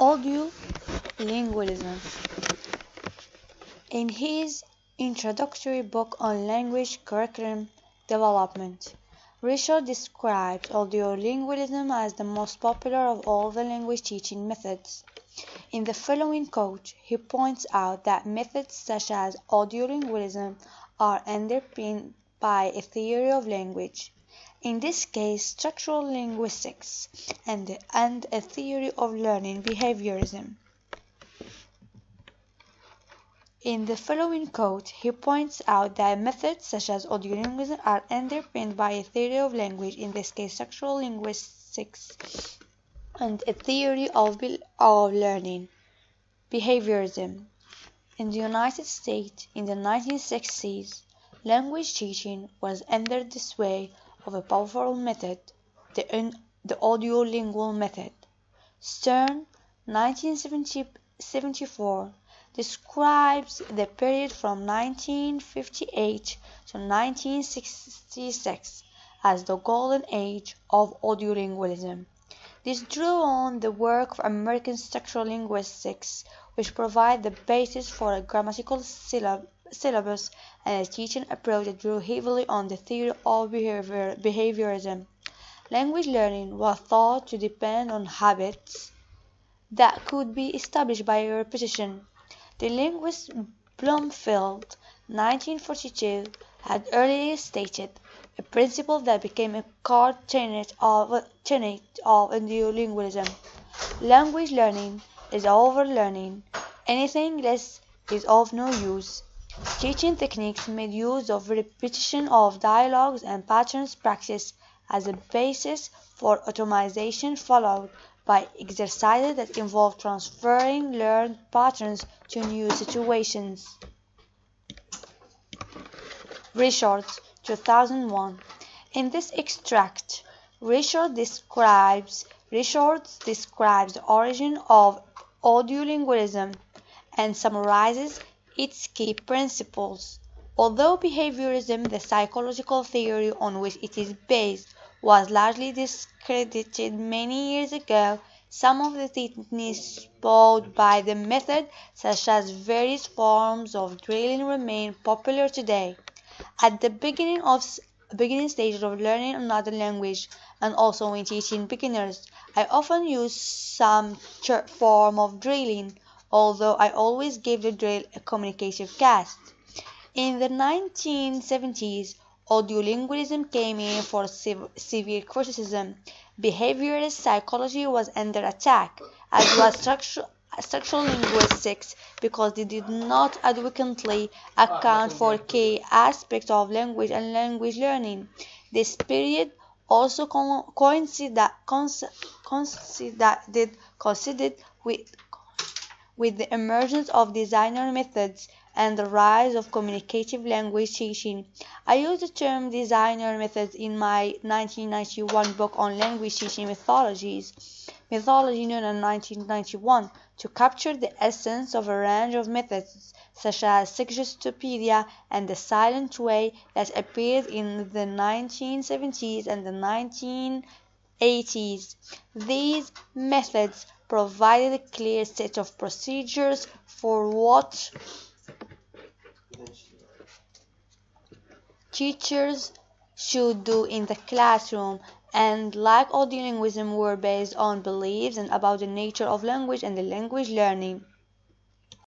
Audiolingualism. In his introductory book on language curriculum development, Richard describes audiolingualism as the most popular of all the language teaching methods. In the following quote, he points out that methods such as audiolingualism are underpinned by a theory of language, in this case structural linguistics, and a theory of learning behaviorism. In the following quote, he points out that methods such as audiolingualism are underpinned by a theory of language, in this case structural linguistics, and a theory of learning behaviorism. In the United States, in the 1960s, language teaching was under the sway of a powerful method, the audiolingual method. Stern, 1974, describes the period from 1958 to 1966 as the golden age of audiolingualism. This drew on the work of American structural linguistics, which provide the basis for a grammatical syllabus and a teaching approach that drew heavily on the theory of behaviorism. Language learning was thought to depend on habits that could be established by repetition. The linguist Bloomfield, 1942, had earlier stated a principle that became a core tenet of audiolingualism. Language learning is overlearning. Anything less is of no use. Teaching techniques made use of repetition of dialogues and patterns practice as a basis for automation, followed by exercises that involve transferring learned patterns to new situations. Richards, 2001. In this extract, Richards describes the origin of audiolingualism and summarizes its key principles. Although behaviorism, the psychological theory on which it is based, was largely discredited many years ago, some of the techniques employed by the method, such as various forms of drilling, remain popular today. At the beginning stages of learning another language, and also when teaching beginners, I often use some form of drilling, although I always give the drill a communicative cast. In the 1970s, audiolingualism came in for severe criticism. Behaviorist psychology was under attack, as was structural linguistics, because they did not adequately account for key aspects of language and language learning. This period also coincided with the emergence of designer methods and the rise of communicative language teaching. I use the term designer methods in my 1991 book on language teaching methodology known in 1991, to capture the essence of a range of methods such as Suggestopedia and the Silent Way that appeared in the 1970s and the 1980s. These methods provided a clear set of procedures for what teachers should do in the classroom, and like audiolingualism, were based on beliefs and about the nature of language and the language learning.